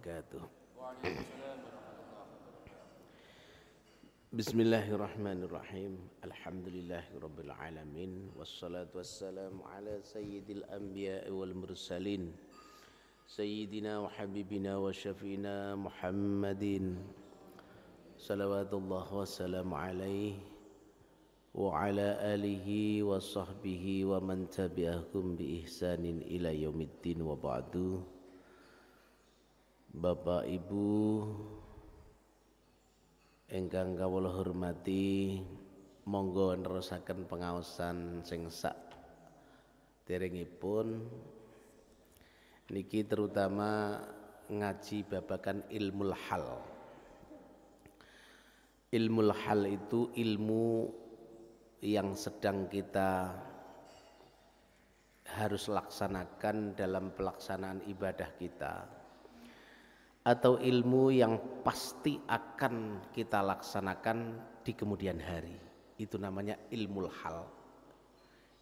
wabarakatuh. Bismillahirrahmanirrahim. Alhamdulillahirabbil alamin wassalatu wassalamu ala sayyidil anbiya'i wal mursalin sayyidina wa habibina wa syafiina Muhammadin salawatullah wassalamu alaihi wa ala alihi wa sahbihi wa man tabi'ahum bi ihsanin ila yaumiddin wa ba'du. Bapak Ibu ingkang kawula hormati, monggo nerusaken pengaosan sing sak derengipun niki, terutama ngaji babagan ilmul hal. Ilmul hal itu ilmu yang sedang kita harus laksanakan dalam pelaksanaan ibadah kita, atau ilmu yang pasti akan kita laksanakan di kemudian hari. Itu namanya ilmul hal.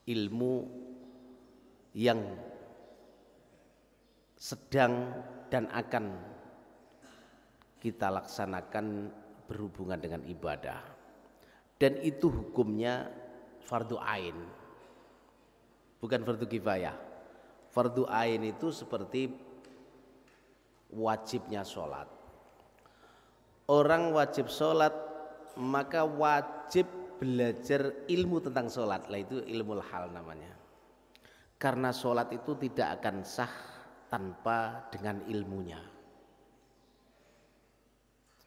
Ilmu yang sedang dan akan kita laksanakan berhubungan dengan ibadah. Dan itu hukumnya fardu ain, bukan fardu kifayah. Fardu ain itu seperti wajibnya sholat. Orang wajib sholat, maka wajib belajar ilmu tentang sholat. Lah itu ilmul hal namanya. Karena sholat itu tidak akan sah tanpa dengan ilmunya.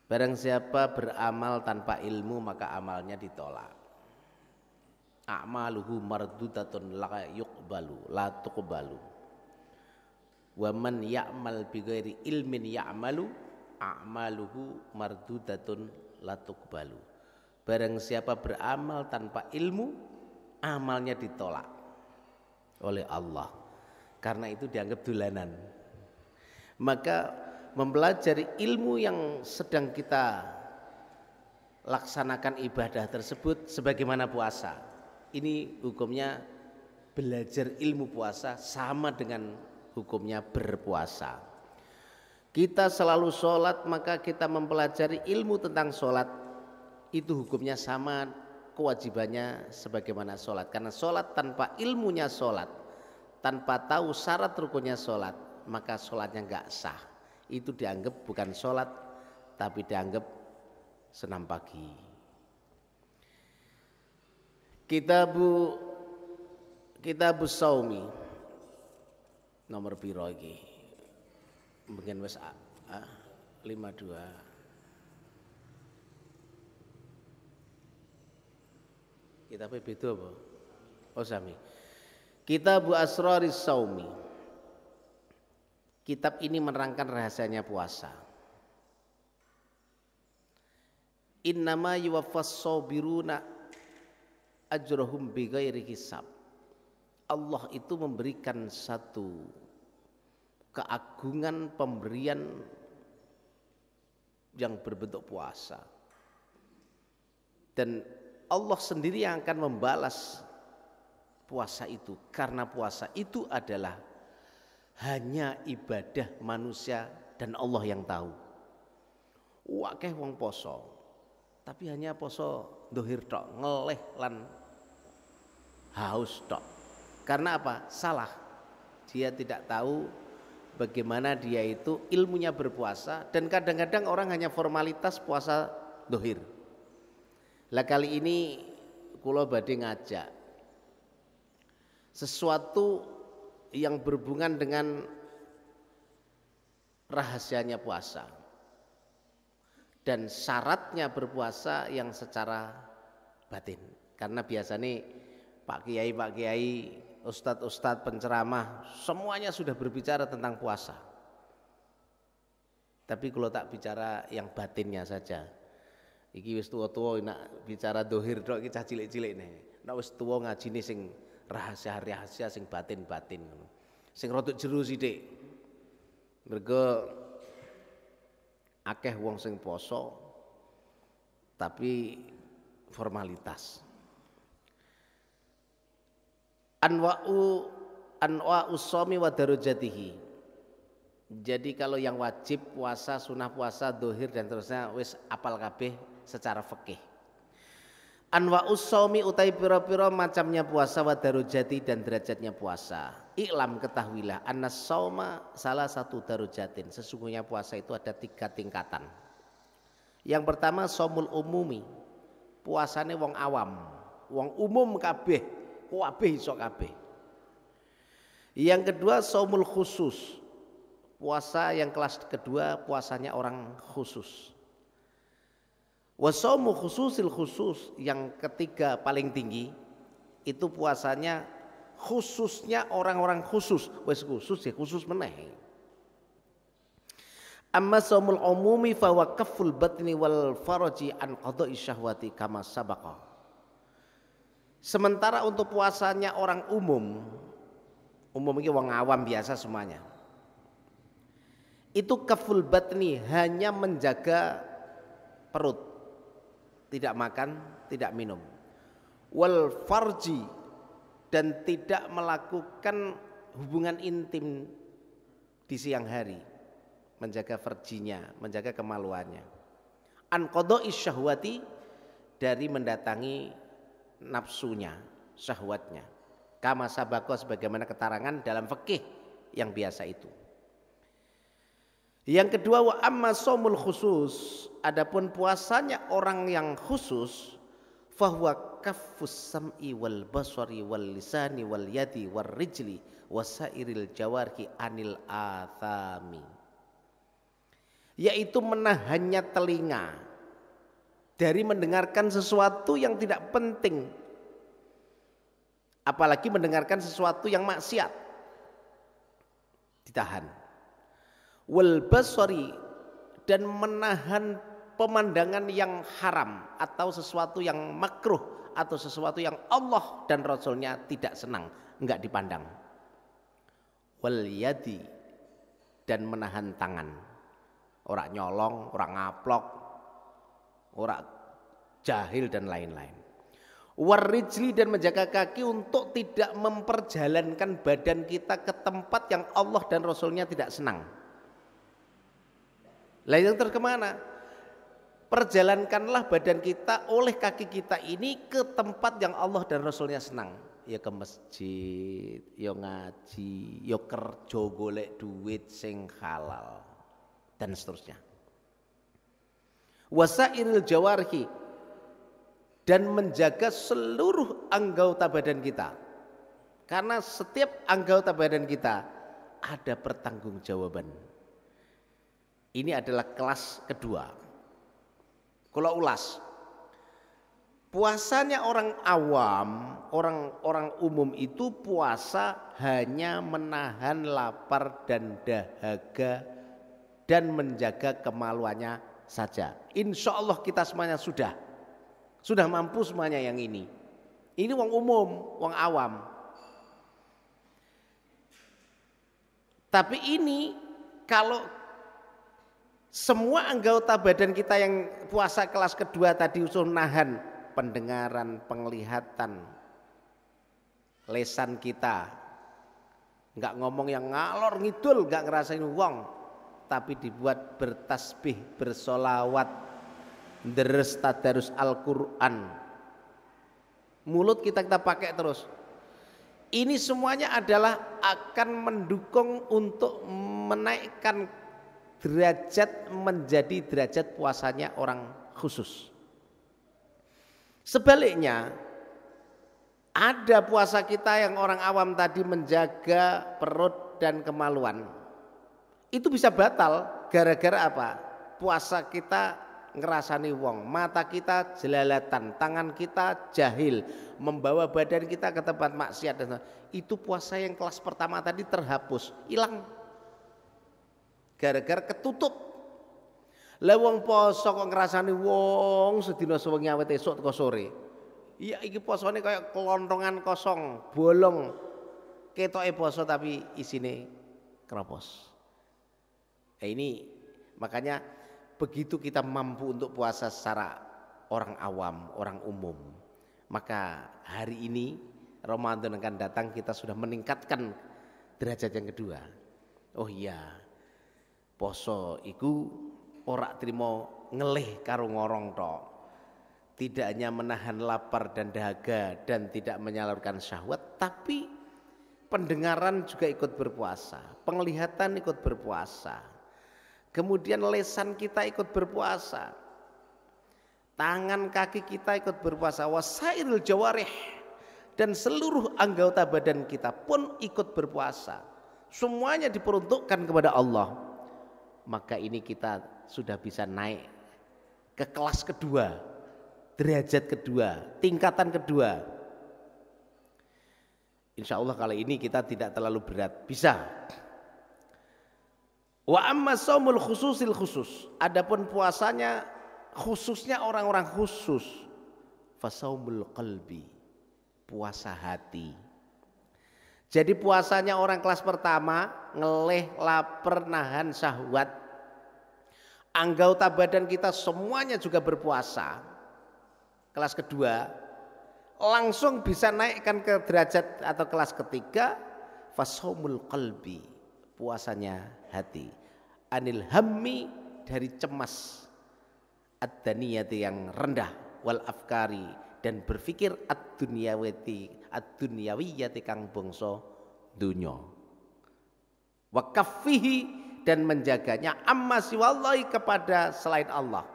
Barang siapa beramal tanpa ilmu, maka amalnya ditolak. A'maluhu mardudatun la yuqbalu, la tuqbalu. Wa man ya'mal bighairi ilmin ya'malu a'maluhu mardudatun la tuqbalu. Barang siapa beramal tanpa ilmu, amalnya ditolak oleh Allah. Karena itu dianggap dolanan. Maka mempelajari ilmu yang sedang kita laksanakan ibadah tersebut sebagaimana puasa. Ini hukumnya belajar ilmu puasa sama dengan hukumnya berpuasa. Kita selalu sholat, maka kita mempelajari ilmu tentang sholat. Itu hukumnya sama, kewajibannya sebagaimana sholat. Karena sholat tanpa ilmunya sholat, tanpa tahu syarat rukunnya sholat, maka sholatnya enggak sah. Itu dianggap bukan sholat, tapi dianggap senam pagi. Kitabus Shaumi nomor piro iki? Mungkin wis 52. Kitabe beda apa? Oh sami. Kitabu Asraris Shaumi. Kitab ini menerangkan rahasianya puasa. Innama yuwaffas sabiruna ajrahum bighairi hisab. Allah itu memberikan satu keagungan pemberian yang berbentuk puasa. Dan Allah sendiri yang akan membalas puasa itu, karena puasa itu adalah hanya ibadah manusia dan Allah yang tahu. Wakeh wong poso, tapi hanya poso dohir tok, ngeleh lan haus tok. Karena apa? Salah. Dia tidak tahu bagaimana dia itu ilmunya berpuasa, dan kadang-kadang orang hanya formalitas puasa dohir. Lah kali ini kula badhe ngajak sesuatu yang berhubungan dengan rahasianya puasa dan syaratnya berpuasa yang secara batin. Karena biasanya Pak Kiai, Ustadz penceramah semuanya sudah berbicara tentang puasa. Tapi kalau tak bicara yang batinnya saja. Iki wis tuwa-tuwa nak bicara dohir tok iki cah cilik-cilik nih. Nak wis tuwa ngajine sing rahasia-rahasia sing batin-batin ngono. Sing rodok jero sithik. Mergo akeh wong sing poso tapi formalitas. Anwa'u shaumi wa darajatihi Jadi kalau yang wajib puasa, sunah puasa, dohir dan terusnya wis apal kabeh secara fikih. Anwa'us shaumi utai pira-pira macamnya puasa wa darajati dan derajatnya puasa. Iklam ketahuilah annas shauma salah satu darajatin. Sesungguhnya puasa itu ada 3 tingkatan. Yang pertama shaumul umumi. Puasane wong awam, wong umum kabeh iso kabeh. Yang kedua shaumul khusus. Puasa yang kelas kedua puasanya orang khusus. Wasaumu khususil khusus yang ketiga paling tinggi itu puasanya khususnya orang-orang khusus, wes khusus ya khusus meneh. Amma saumul umumi fa huwa kafful batni wal faraji an qada'i syahwati kama sabaqa. Sementara untuk puasanya orang umum ini wong awam biasa semuanya. Itu kafful batni hanya menjaga perut. Tidak makan, tidak minum. Wal farji dan tidak melakukan hubungan intim di siang hari. Menjaga farjinya, menjaga kemaluannya. An qada'i syahwati dari mendatangi nafsunya, syahwatnya. Kama sabaqo sebagaimana keterangan dalam fikih yang biasa itu. Yang kedua wa amma shaumul khusus, adapun puasanya orang yang khusus fahuwa kaffus sam'i wal basari wal lisani wal yadi wal rijli wasairil jawarhi anil athami, yaitu menahannya telinga dari mendengarkan sesuatu yang tidak penting, apalagi mendengarkan sesuatu yang maksiat, ditahan. Wal basari dan menahan pemandangan yang haram atau sesuatu yang makruh atau sesuatu yang Allah dan Rasulnya tidak senang, enggak dipandang. Wal yadi dan menahan tangan, ora nyolong, ora ngaplok, ora jahil dan lain-lain. Warijli dan menjaga kaki untuk tidak memperjalankan badan kita ke tempat yang Allah dan Rasulnya tidak senang. Lah yang terkemana? Perjalankanlah badan kita oleh kaki kita ini ke tempat yang Allah dan Rasulnya senang. Ya ke masjid, ya ngaji, ya kerja golek duit sing halal dan seterusnya. Wasairil jawarhi dan menjaga seluruh anggota badan kita. Karena setiap anggota badan kita ada pertanggungjawaban. Ini adalah kelas kedua. Kalau ulas, puasanya orang awam, orang umum itu puasa hanya menahan lapar dan dahaga dan menjaga kemaluannya saja. Insya Allah kita semuanya sudah mampu semuanya yang ini. Ini wong umum, wong awam. Tapi ini kalau semua anggota badan kita yang puasa kelas kedua tadi usul nahan pendengaran, penglihatan, lesan kita, nggak ngomong yang ngalor ngidul, nggak ngerasain wong, tapi dibuat bertasbih, bersolawat, deres tadarus Al-Quran, mulut kita pakai terus. Ini semuanya adalah akan mendukung untuk menaikkan derajat menjadi derajat puasanya orang khusus. Sebaliknya, ada puasa kita yang orang awam tadi menjaga perut dan kemaluan. Itu bisa batal gara-gara apa? Puasa kita ngerasani wong, mata kita jelalatan, tangan kita jahil, membawa badan kita ke tempat maksiat dan itu puasa yang kelas pertama tadi terhapus, hilang. Gara-gara ketutup. Lah wong poso kok ngrasani wong sedina sewengi awet esuk teko sore. Iya iki posone kaya kelontongan kosong, bolong. Ketoke poso tapi isine kropos. Ini makanya begitu kita mampu untuk puasa secara orang awam, orang umum, maka hari ini Ramadan akan datang kita sudah meningkatkan derajat yang kedua. Oh iya, Poso iku ora trimo ngelih karo ngorong tok. Tidak hanya menahan lapar dan dahaga dan tidak menyalurkan syahwat, tapi pendengaran juga ikut berpuasa, penglihatan ikut berpuasa. Kemudian lesan kita ikut berpuasa. Tangan kaki kita ikut berpuasa, wasairil jawarih, dan seluruh anggota badan kita pun ikut berpuasa. Semuanya diperuntukkan kepada Allah. Maka ini kita sudah bisa naik ke kelas kedua, derajat kedua, tingkatan kedua. Insya Allah kali ini kita tidak terlalu berat, bisa. Wa amma shaumul khususil khusus, adapun puasanya khususnya orang-orang khusus, fasaumul qalbi, puasa hati. Jadi puasanya orang kelas pertama ngeleh, lapar, nahan syahwat. Anggota badan kita semuanya juga berpuasa. Kelas kedua langsung bisa naikkan ke derajat atau kelas ketiga, fasaumul qalbi, puasanya hati. Anil hammi, dari cemas, ad-daniyati yang rendah, wal afkari, dan berpikir ad-dunyawiyati kang bangsa dunya. Wa kaffihi, dan menjaganya amma siwallahi, kepada selain Allah.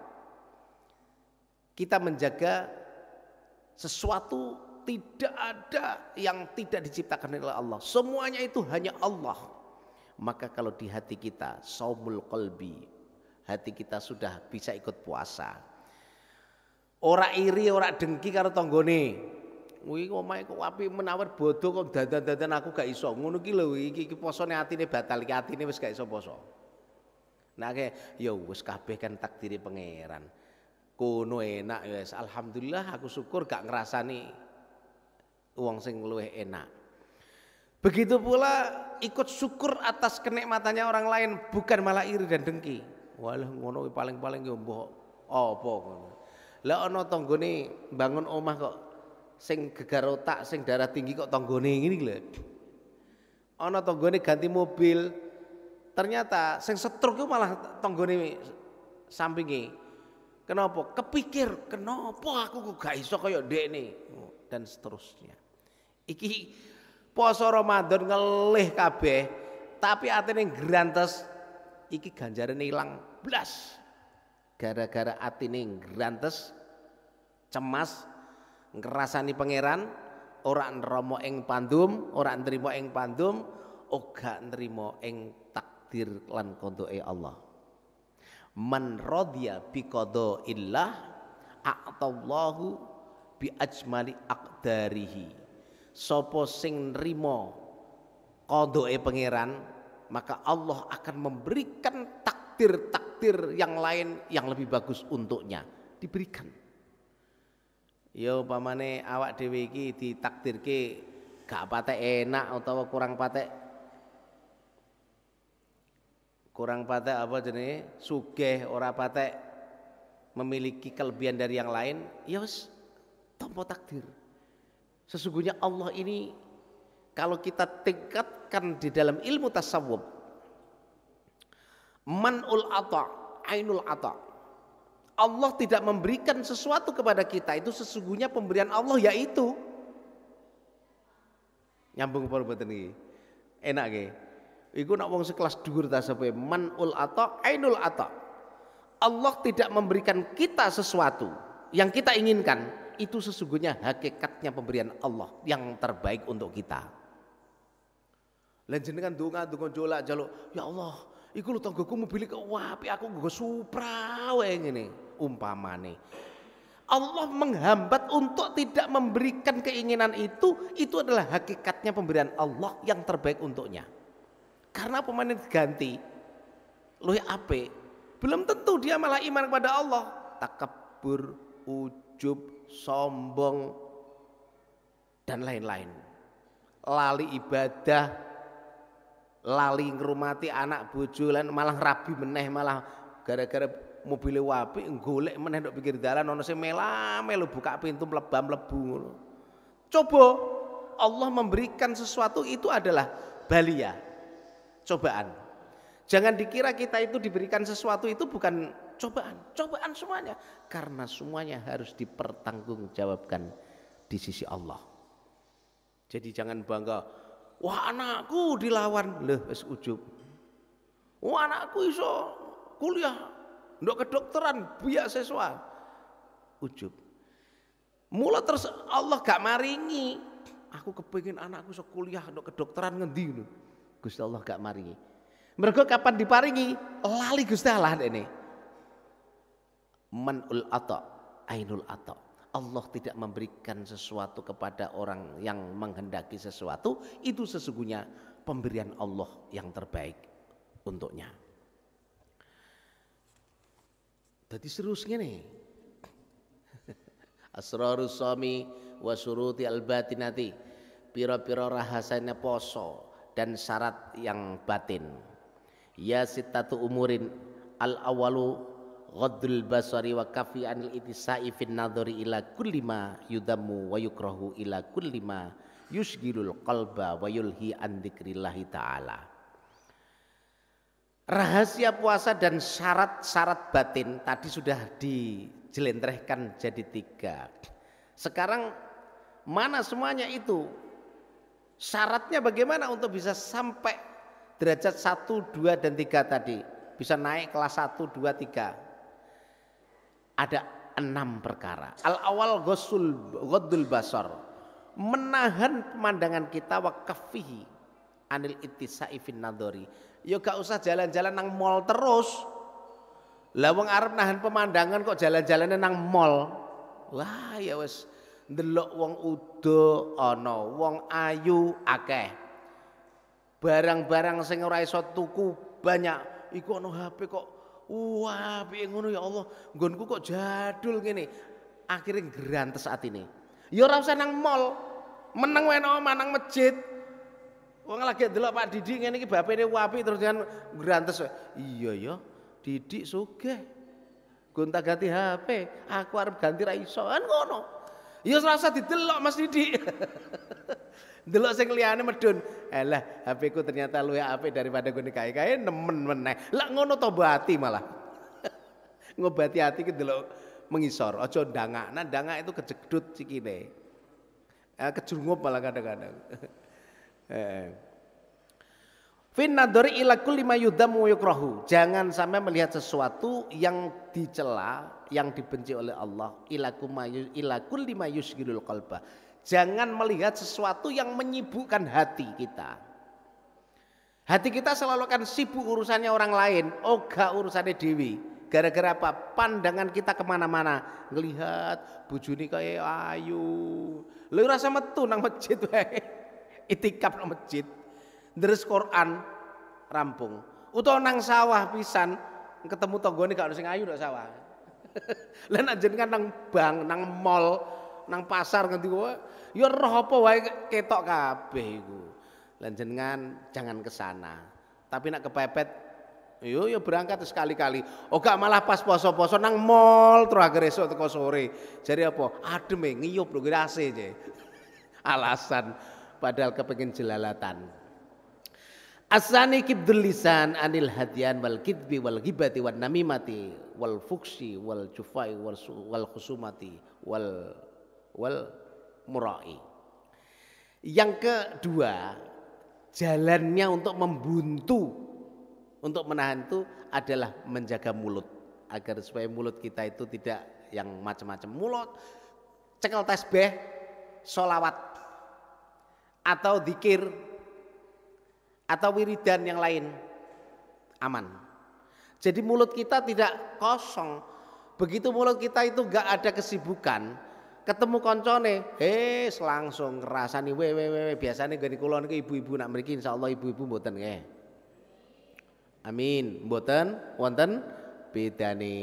Kita menjaga sesuatu, tidak ada yang tidak diciptakan oleh Allah. Semuanya itu hanya Allah. Maka kalau di hati kita saumul qalbi, hati kita sudah bisa ikut puasa. Ora iri, ora dengki karo tanggane. Kuwi omahe kok apik menawar bodoh kok dadan-dadan aku gak iso. Ngono ki lho, iki posone atine batal, iki atine wis gak iso poso. Nah ya wis kabeh kan takdiri pangeran. Kono enak ya wis, alhamdulillah aku syukur gak ngrasani wong sing luwih enak. Begitu pula ikut syukur atas kenikmatannya orang lain, bukan malah iri dan dengki. Walah ngono paling-paling ya mbok apa ngono. Lah ana tanggane bangun omah kok sing gegar otak, sing darah tinggi kok tanggane ngene lho. Ana tanggane ganti mobil, ternyata sing setruk itu malah tanggane sampinge. Kenapa? Kepikir, kenapa aku kok gak iso kaya ndekne, dan seterusnya. Iki poso Ramadan ngelih kabeh, tapi atine grantes, iki ganjarane ilang blas. Gara-gara atine grantes, cemas, ngrasani pangeran, ora nrimo ing pandum, ora nrimo ing pandum, ora nrimo ing takdir lan kondoke Allah. Man radhiya bi qadaillah a'tallahu bi ajmali aqdarihi. Sapa sing nrimo qadae pangeran, maka Allah akan memberikan takdir-takdir yang lain yang lebih bagus untuknya, diberikan. Ya upamane awak dhewe iki ditakdirke gak patek enak utawa kurang patek apa jenenge, sugih, ora patek memiliki kelebihan dari yang lain, ya wis tampa takdir. Sesungguhnya Allah ini kalau kita tingkatkan di dalam ilmu tasawuf, man'ul ata, ainul ata. Allah tidak memberikan sesuatu kepada kita, itu sesungguhnya pemberian Allah, yaitu nyambung apa mboten iki? Enak nggih. Iku nak wong sekelas dhuwur ta sampe manul ata ainul ata. Allah tidak memberikan kita sesuatu yang kita inginkan, itu sesungguhnya hakikatnya pemberian Allah yang terbaik untuk kita. Lan jenengan donga jolak-jaluk, ya Allah, iku lho tanggoku mobil kok apik, aku nggo Supra wae ngene umpamane. Allah menghambat untuk tidak memberikan keinginan itu adalah hakikatnya pemberian Allah yang terbaik untuknya. Karena pemain ganti, luwih apik, belum tentu dia malah iman kepada Allah. Takabur, ujub, sombong, dan lain-lain. Lali ibadah, lali ngrumati anak bojo, lan malah rabi meneh, malah gara-gara mobil apik golek meneh ndok pinggir dalan ana sing melu buka pintu mlebu ngono. Coba Allah memberikan sesuatu itu adalah balia, cobaan. Jangan dikira kita itu diberikan sesuatu itu bukan cobaan semuanya. Karena semuanya harus dipertanggungjawabkan di sisi Allah. Jadi jangan bangga, wah anakku dilawan, loh wis ujub. Wah anakku iso kuliah, ndok kedokteran, beasiswa, ujub. Mula terus Allah gak maringi, aku kepengin anakku iso kuliah, ndok kedokteran ngendi lho. Gusti Allah gak maringi. Mergo kapan diparingi, lali Gusti Allah ini. Manul ata, ainul ata. Allah tidak memberikan sesuatu kepada orang yang menghendaki sesuatu, itu sesungguhnya pemberian Allah yang terbaik untuknya. Jadi serius ngene. Asrarus sami wa syuruti al-batinati. Pira-pira rahasianya poso dan syarat yang batin. Ya sittatu umurin al-awalu ghaddul basari wa kafi anil itisa'i fin nadhari ila kulli ma yudammu wa yukrahu ila kulli ma yusghilul qalba wa yulhi an dzikrillahi ta'ala. Rahasia puasa dan syarat-syarat batin tadi sudah dijelentrehkan jadi 3. Sekarang mana semuanya itu? Syaratnya bagaimana untuk bisa sampai derajat 1, 2 dan 3 tadi? Bisa naik kelas 1, 2, 3. Ada 6 perkara. Al-awal ghaddul basar, menahan pemandangan kita wa kafihi anil ittisa'i fin nadhari. Ya gak usah jalan-jalan nang mall terus. Lah wong arep nahan pemandangan kok jalan-jalannya nang mall. Wah ya wis ndelok wong udo ana, wong ayu akeh. Barang-barang sing ora iso tuku banyak. Iku ana HP kok. Wah, piye ngono ya Allah, nggonku kok jadul ngene. Akhirnya grantes atine. Ya ora usah nang mall, meneng wae nang manang masjid. Wong lagi ndelok Pak Didi ngene iki bapene apik terus kan grantes. Iya ya, Didik sugih. Gonta-ganti HP, aku arep ganti ra iso kan ngono. Ya ora usah didelok Mas Didik. Delok sing liyane medun. Alah, HP ku ternyata luwih apik daripada gone kae-kae nemen meneh. Lah ngono tobat ati malah. Ngobati ati ki delok mengisor, aja ndangakna, ndangak itu kejedut sikile. Kejungup malah kadang-kadang. Fin nadhari ila kulli ma yudamu yukrahu. Jangan sampai melihat sesuatu yang dicela, yang dibenci oleh Allah. Ila kulli ma yusghilul qalba. Jangan melihat sesuatu yang menyibukkan hati kita. Hati kita selalu akan sibuk urusannya orang lain, gak urusannya dewi. Gara-gara apa? Pandangan kita kemana-mana. Ngelihat bojone kaya ayu. Lha rasa metu nang masjid wae. Itikaf nang masjid. Deres Quran rampung. Utawa nang sawah pisan ketemu tanggane gak ono sing ayu nang sawah. Lah nek jenengan nang bank, nang mall, nang pasar ngendi wae ya roh apa wae ketok kabeh iku. Lan jenengan jangan ke sana. Tapi nek kepepet yo berangkat sekali-kali. Gak malah pas poso-poso nang mall terus agar esuk teko sore. Jadi apa? Adem ngiyup lho AC je. Alasan padahal kepengin jelalatan. Asani kibdul lisan anil hadyan wal kidbi wal ghibati wan namimati wal fuksi wal jufai wal khusumati wal murai. Yang kedua, jalannya untuk membuntu, untuk menahan itu adalah menjaga mulut agar supaya mulut kita itu tidak yang macam-macam. Mulut cekel tasbih, sholawat atau dzikir atau wiridan yang lain aman. Jadi mulut kita tidak kosong. Begitu mulut kita itu gak ada kesibukan, ketemu koncone, langsung ngrasani biasane gini kula niku ibu-ibu nak mriki insyaallah ibu-ibu mboten nggih. Amin, mboten wonten bedane.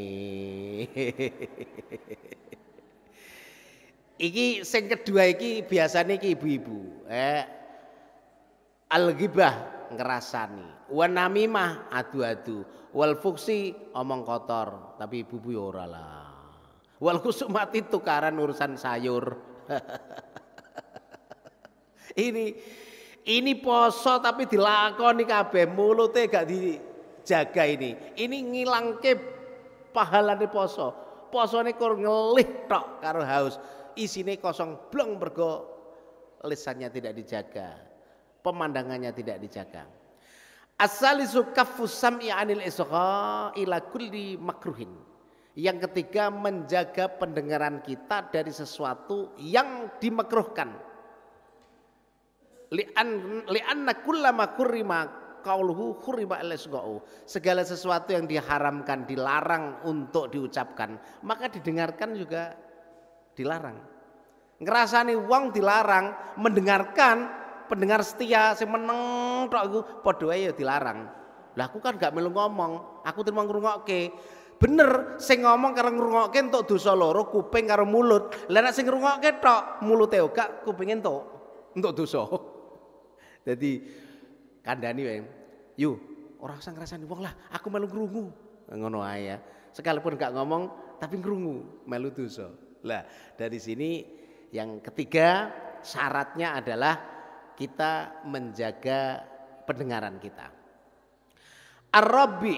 Iki sing kedua iki biasane iki ibu-ibu. Al-ghibah ngerasani, wan namimah adu-adu, wal fuksi omong kotor, tapi ibu-ibu ya ora lah. Wal khusumati tukaran urusan sayur. Ini poso tapi dilakoni kabeh, mulute gak jaga ini ngilangke pahalane poso. Posone kur ngelih tok karo haus, isine kosong blong mergo lisannya tidak dijaga, pemandangannya tidak dijaga. As-salisu kaffus sam'i 'anil isgha ila kulli makruhin. Yang ketiga menjaga pendengaran kita dari sesuatu yang dimakruhkan. Li'anna kullama kurrima qauluhu khurima al-isgha'u. Segala sesuatu yang diharamkan, dilarang untuk diucapkan, maka didengarkan juga dilarang. Ngrasani wong dilarang, mendengarkan pendengar setia sing meneng tok iku padha wae ya dilarang. Lah aku kan gak melu ngomong, aku terima ngrungokke. Bener, sing ngomong karo ngrungokke entuk dosa loro, kuping karo mulut. Lah nek sing ngrungokke tok, mulute gak, kupinge entuk dosa. Dadi kandhani wae. Yo, ora usah ngrasani wong lah, aku melu ngrungu. Ngono ae ya. Sekalipun gak ngomong tapi ngrungu, melu dosa. Lah, dari sini yang ketiga syaratnya adalah kita menjaga pendengaran kita. Ar-Rabbi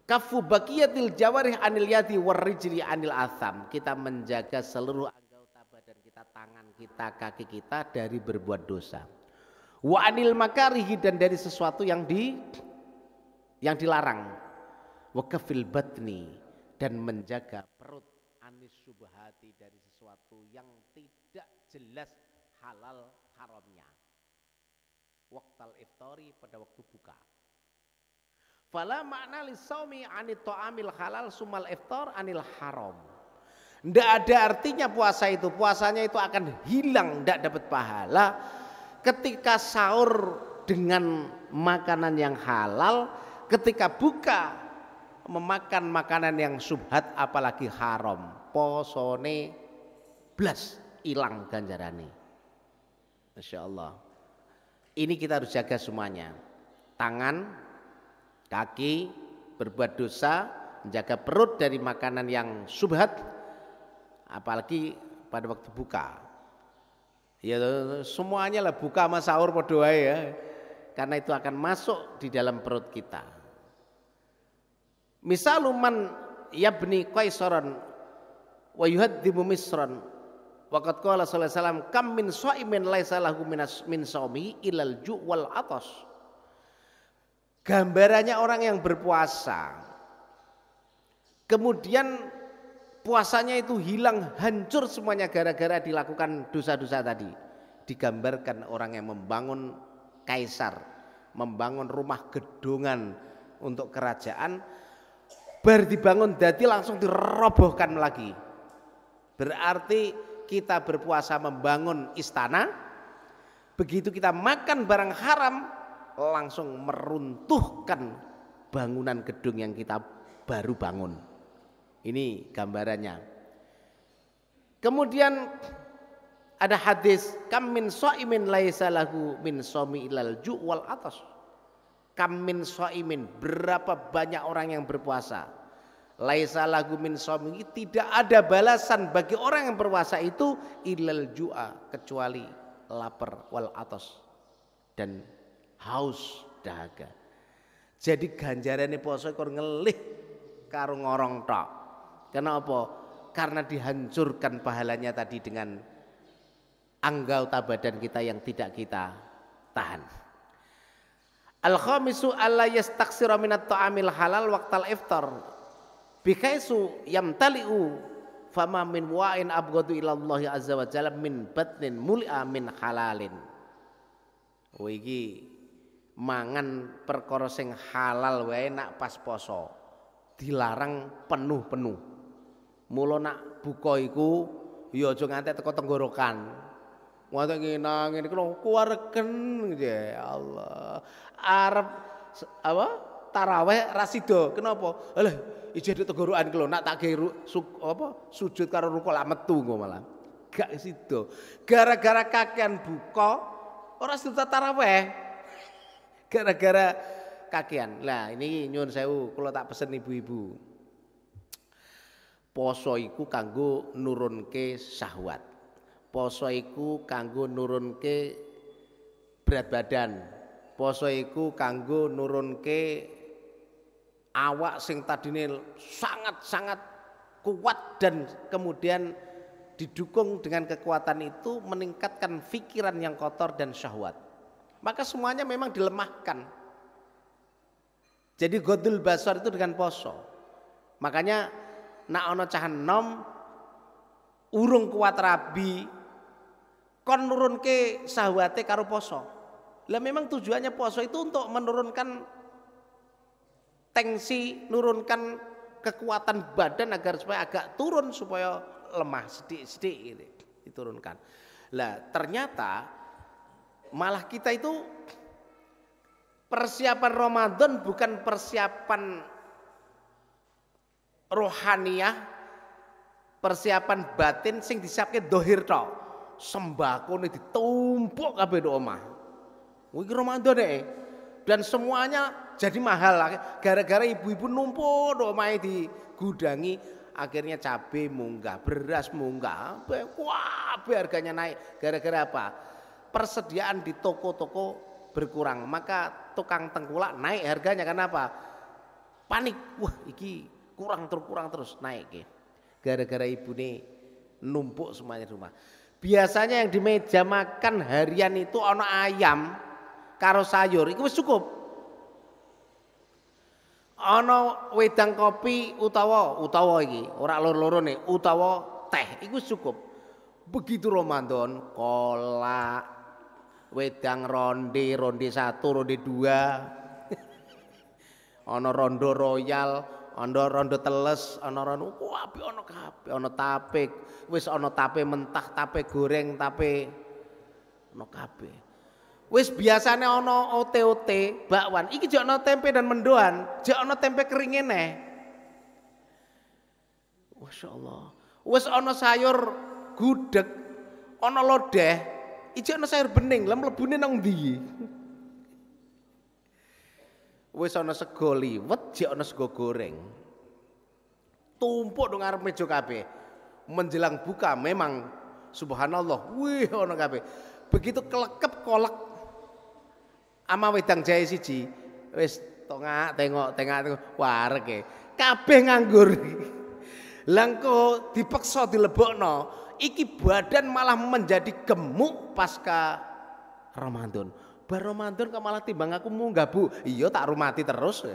kafu baqiyatil jawarih anil yadi warrijli anil atham. Kita menjaga seluruh anggota badan kita, tangan kita, kaki kita dari berbuat dosa. Wa anil makarihi, dan dari sesuatu yang dilarang. Wa kafil batni, dan menjaga perut anis subhati, dari sesuatu yang tidak jelas halal haramnya. Waqtal iftari, pada waktu buka. Fala makna lisaumi anit ta'amil halal sumal iftar anil haram. Ndak ada artinya puasa itu. Puasanya itu akan hilang, ndak dapat pahala ketika sahur dengan makanan yang halal, ketika buka memakan makanan yang subhat apalagi haram. Posone blas ilang ganjarane. Masya Allah. Ini kita harus jaga semuanya. Tangan, kaki, berbuat dosa, menjaga perut dari makanan yang subhat, apalagi pada waktu buka. Ya semuanya lah, buka sama sahur padha wae ya. Karena itu akan masuk di dalam perut kita. Misaluman yabni qaisaran wa yuhaddimu misran. Waqad qala sallallahu alaihi wasallam kam min shaimin laisa lahu min shaumi ilal ju' wal atas. Gambarannya orang yang berpuasa, kemudian puasanya itu hilang, hancur semuanya gara-gara dilakukan dosa-dosa tadi. Digambarkan orang yang membangun kaisar, membangun rumah gedungan untuk kerajaan, bar dibangun dadi langsung dirobohkan lagi. Berarti kita berpuasa membangun istana, begitu kita makan barang haram langsung meruntuhkan bangunan gedung yang kita baru bangun. Ini gambarannya. Kemudian ada hadis kam min shaimin laisa lahu min shaumi ilal ju' wal atas. Kam min shaimin, berapa banyak orang yang berpuasa, laisa lahu min shaumi, tidak ada balasan bagi orang yang berpuasa itu ilal ju'a, kecuali lapar, wal atas, dan haus dahaga. Jadi ganjarane poso kok ngelih karo ngorong tok. Kenapa? Karena dihancurkan pahalanya tadi dengan anggota badan kita yang tidak kita tahan. Al-khamisu alla yastaksira minat ta'amil halal waqtal iftar bikaisu yamtali'u fama min wa'in abghadu ilallahi azza wa jalla min batnin mul'a min halalin. Oh iki mangan perkara sing halal wae nak pas poso dilarang penuh-penuh. Mula nak buka iku ya aja ngantek teko tenggorokan. Ngono ngene kuwaregen ya Allah. Arep apa? Tarawih ra sida. Kenapa? Alah ijeh tenggorokan lho nak tak sujud karo rukuk lak metu engko malah. Gak sida. Gara-gara kakean buka ora sida tarawih. Gara-gara kakean. Lah ini nyuwun sewu kula tak pesen ibu-ibu. Poso iku kanggo nurunke syahwat. Poso iku kanggo nurunke berat badan. Poso iku kanggo nurunke awak sing tadine sangat-sangat kuat dan kemudian didukung dengan kekuatan itu meningkatkan pikiran yang kotor dan syahwat. Maka semuanya memang dilemahkan. Jadi godul basar itu dengan poso. Makanya nak ana cah enom urung kuat rabi kon nurunke syahwate karo poso. Lah memang tujuannya poso itu untuk menurunkan tensi, nurunkan kekuatan badan agar supaya agak turun, supaya lemah sedikit gitu, diturunkan. Lah ternyata malah kita itu persiapan Ramadan bukan persiapan rohaniyah, persiapan batin sing disiapke dohir tok. Sembako ini ditumpuk kabeh di omah. Wih Ramadan deh, dan semuanya jadi mahal gara-gara ibu-ibu numpuk di omah digudangi, akhirnya cabai munggah, beras munggah, wah harganya naik. Gara-gara apa? Persediaan di toko-toko berkurang, maka tukang tengkulak naik harganya. Kenapa? Panik, wah iki kurang terus naik. Gara-gara ibu nih numpuk semuanya di rumah. Biasanya yang di meja makan harian itu ono ayam karo sayur, itu wis cukup. Ono wedang kopi utawa iki, ora loro-loro nih, utawa teh, itu cukup. Begitu Ramadan, kolak, wedang ronde 1, ronde 2, ono rondo royal, ono rondo teles, ono rondo, wah ono kabeh, ono tape, wis ono tape mentah, tape goreng, tape ono kabeh. Wis biasane ono ote-ote, bakwan, iki jek ono tempe dan mendoan, jek ono tempe kering ngene. Masyaallah. Wis ono sayur gudeg, ono lodeh, iki ono sayur bening, lah mlebune nang ndi? Wis ono sego liwet, jek ono sego goreng. Tumpuk nang ngarep meja kabeh. Menjelang buka memang subhanallah, wih ono kabeh. Begitu kelekep kolak ama wedang jahe siji, wis tengok wareg kabeh nganggur. Langko dipeksa dilebokno, iki badan malah menjadi gemuk pasca Ramadan. Bar Ramadan kok malah timbang aku munggah Bu. Iya tak rumati terus.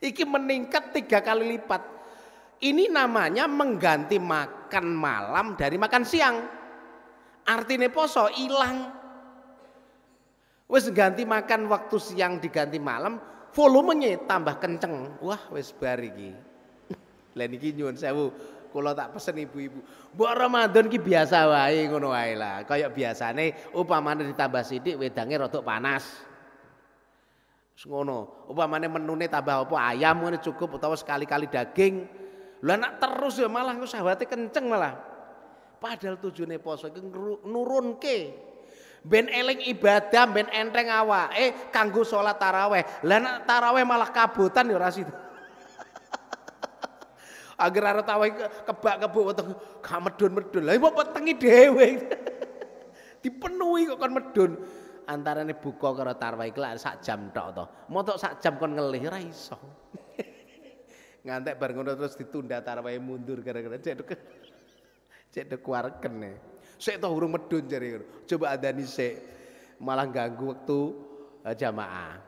Iki meningkat 3 kali lipat. Ini namanya mengganti makan malam dari makan siang. Artinya poso ilang. Wis ganti makan waktu siang diganti malam, volumenya tambah kenceng. Wah wis bar iki. Lah niki nyuwun sewu, kula tak pesen ibu-ibu. Mbok Ramadan ki biasa wae ngono wae lah. Kayak biasane upamane ditambah sithik wedange rada panas. Wis ngono. Upamane menune tambah apa ayam ngene cukup utawa sekali-kali daging. Lah nek terus ya malah syahwate kenceng malah. Padahal tujuane poso iki nurunke ben eling ibadah, ben enteng awake kanggo salat tarawih. Lah nek tarawih malah kabotan ya ora sido. Agar arep tarawih kebak-kebuk weteng gak medun-medun. Lah kok wetengi dhewe. Dipenuhi kok kon medun. Antarane buka karo tarawih iki lak sak jam tok to. Motok sak jam kon ngelih ora iso. Ngantek bar ngono terus ditunda tarawih mundur gara-gara cek kuareken. Sik to urung medun jare ngono. Coba adani sik. Malah ganggu waktu jamaah.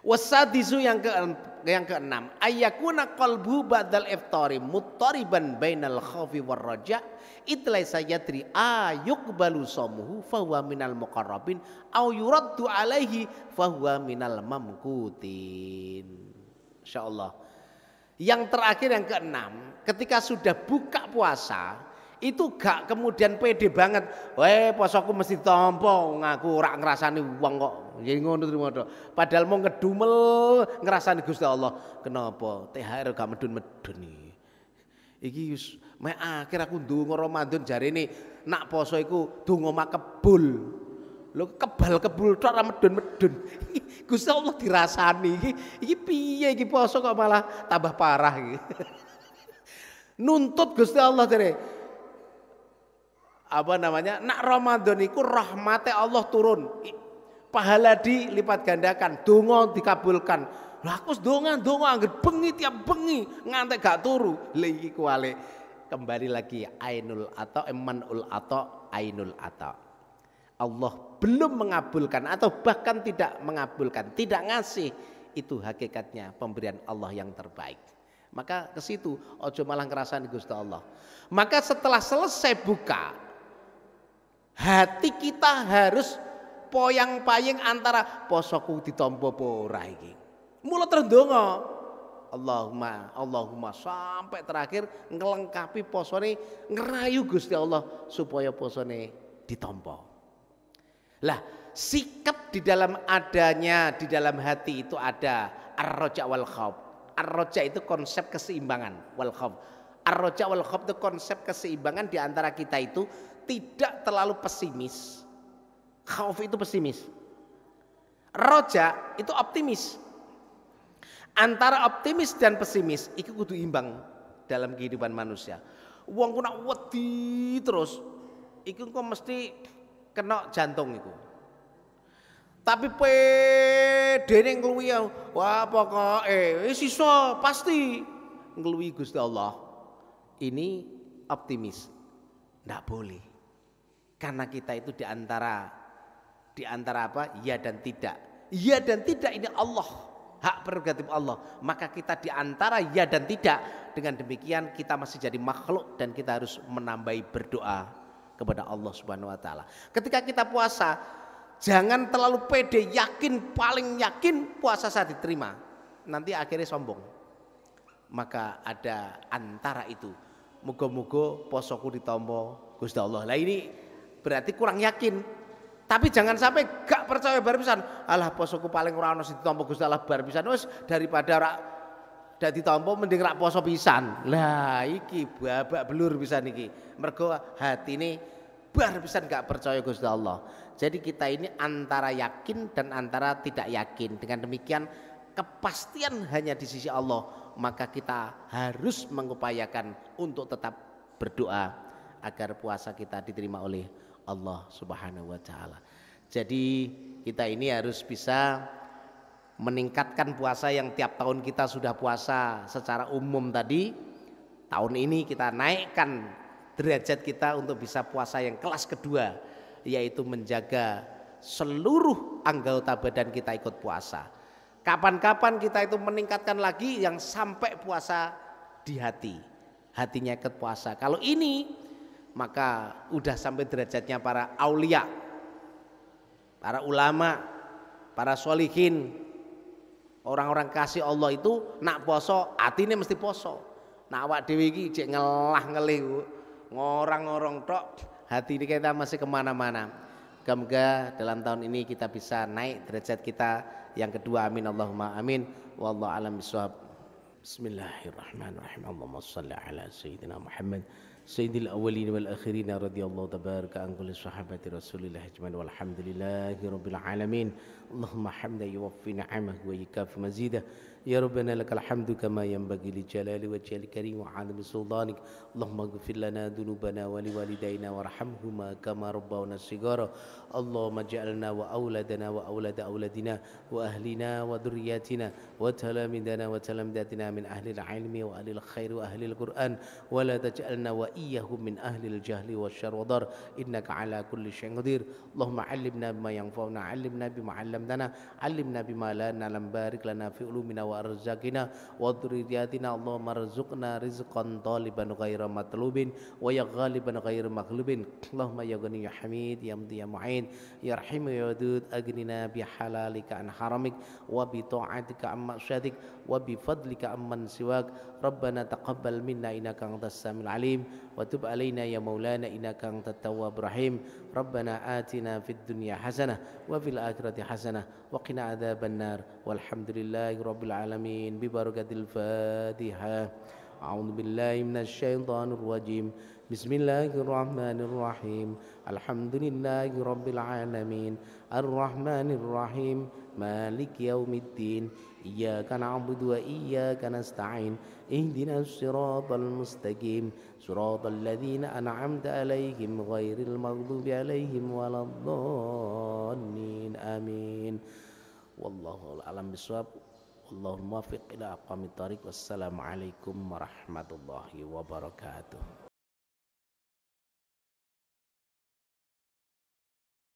Wasadisu yang keenam, ayyakuna qalbu ba'dal iftari muttariban bainal khaufi war raja itlaisa yadri ayuqbalu shamuhu fahuwa minal muqarrabin au yuraddu alaihi fahuwa minal mamkutin. Insyaallah. Yang terakhir yang keenam, ketika sudah buka puasa itu gak kemudian pede banget. Posoku mesti tompo, ngaku ora ngrasani wong kok. Nggih ngono trimo. Padahal mau ngedumel ngrasani Gusti Allah. Kenapa? THR gak medun-medun iki. Iki wis mek akhir aku ndonga Ramadan jarene nak poso iku donga makebul. Lho kebal-kebul tok ora medun-medun. Gusti Allah dirasani iki piye iki poso kok malah tambah parah iki. Nuntut Gusti Allah jare apa namanya? Nak Ramadan iku rahmate Allah turun. Pahala dilipat gandakan, donga dikabulkan. Lah aku donga anggere bengi tiap bengi ngantek gak turu. Lha iki kuwale kembali lagi ainul atau emanul atau ainul atau. Allah belum mengabulkan atau bahkan tidak mengabulkan, tidak ngasih, itu hakikatnya pemberian Allah yang terbaik. Maka ke situ ojo malah ngerasani Gusti Allah. Maka setelah selesai buka, hati kita harus poyang-paying antara posoku ditampa apa ora iki. Mula terus ndonga. Allahumma sampai terakhir ngelengkapi posone, ngerayu Gusti Allah supaya posone ditampa. Lah, sikap di dalam adanya di dalam hati itu ada ar-raja wal khauf. Ar-raja itu konsep keseimbangan, wal khauf. Ar-raja wal khauf itu konsep keseimbangan di antara kita itu tidak terlalu pesimis. Khauf itu pesimis. Roja itu optimis. Antara optimis dan pesimis itu kudu imbang dalam kehidupan manusia. Wong ku nak wedi terus iku kok mesti kena jantung iku. Tapi pedene ngluwi wah pokoke wis iso pasti ngluwi Gusti Allah. Ini optimis. Ndak boleh. Karena kita itu di antara apa? Ya dan tidak. Ya dan tidak ini Allah. Hak prerogatif Allah. Maka kita di antara ya dan tidak. Dengan demikian kita masih jadi makhluk dan kita harus menambahi berdoa kepada Allah Subhanahu wa taala. Ketika kita puasa, jangan terlalu pede, yakin, paling yakin puasa saya diterima. Nanti akhirnya sombong. Maka ada antara itu. Muga-muga posoku ditampa Gusti Allah. Lah ini berarti kurang yakin. Tapi jangan sampai gak percaya bar pisan. Alah posoku paling ora ono sing ditampa Gusti Allah bar pisan. Wis daripada ora dak ditampa mending rak poso pisan. Lah iki babak belur pisan iki. Mergo hatine bar pisan gak percaya Gusti Allah. Jadi kita ini antara yakin dan antara tidak yakin. Dengan demikian kepastian hanya di sisi Allah. Maka kita harus mengupayakan untuk tetap berdoa agar puasa kita diterima oleh Allah Subhanahu wa taala. Jadi kita ini harus bisa meningkatkan puasa yang tiap tahun kita sudah puasa secara umum tadi. Tahun ini kita naikkan derajat kita untuk bisa puasa yang kelas kedua, yaitu menjaga seluruh anggota badan kita ikut puasa. Kapan-kapan kita itu meningkatkan lagi yang sampai puasa di hati. Hatinya ikut puasa. Kalau ini maka udah sampai derajatnya para aulia, para ulama, para sholihin, orang-orang kasih Allah itu nak poso, atine mesti poso. Nak awak dhewe iki cek ngelah-ngelih ngorang-ngorong tok, hati ini kita masih kemana-mana. Semoga dalam tahun ini kita bisa naik derajat kita yang kedua. Amin Allahumma amin. Wallahu a'lam bishawab. Bismillahirrahmanirrahim. Allahumma shalli ala sayyidina Muhammad sayyidil awwalin wal akhirin radhiyallahu tabaraka an kulli sahabati Rasulillah ajmain walhamdulillahi rabbil alamin. Allahumma hamdan yuwaffi ni'amahu wa yukafi mazidah. Ya Rabbana lakal hamdu kama yanbaghi li jalali wajhil karim wa 'azimi sultanik. Allahumma ighfir lana dhunubana wa liwalidayna warhamhuma kama rabbawna shighara. Allahumma ij'alna wa auladana wa aulada auladina wa ahlina wa dhurriyyatina wa talamidana wa talamidatina min ahli al-'ilmi wa ahli al-khair wa ahli al-Qur'an wa la taj'alna wa iyyahum min ahli al-jahli wasyarr wa dar innaka 'ala kulli syai'in qadir. Allahumma 'allimna bima yanfa'una 'allimna bima 'allamtana 'allimna bima la na'lam barik lana fi ulumina wa arzaqina wa dhurriyyatina. Allahumma arzuqna rizqan taliban ghaira matlubin wa ya ghaliban ghaira maghlubin. Allahumma ya ghani ya hamid ya mudi ya mu'in ya rahim ya wadud aghnina bi halalika an haramik wa bi ta'atika amma syadik wa bi fadlika amman siwak. Rabbana taqabbal minna innaka antas samiul alim wa tub alaina ya maulana innaka antat tawwabur rahim. Rabbana atina fid dunya hasanah wa fil akhirati hasanah wa qina adzaban nar. Walhamdulillahi rabbil alamin bi barakatil Fatihah. A'udzu billahi minasy syaithanir rajim. Bismillahirrahmanirrahim. Alhamdulillahi rabbil alamin. Arrahmanir rahim. مالك يوم الدين إياك نعبد وإياك نستعين اهدنا الصراط المستقيم صراط الذين أنعمت عليهم غير المغضوب عليهم ولا الضالين آمين والله أعلم بالصواب والله الموفق إلى أقوم الطريق والسلام عليكم ورحمة الله وبركاته.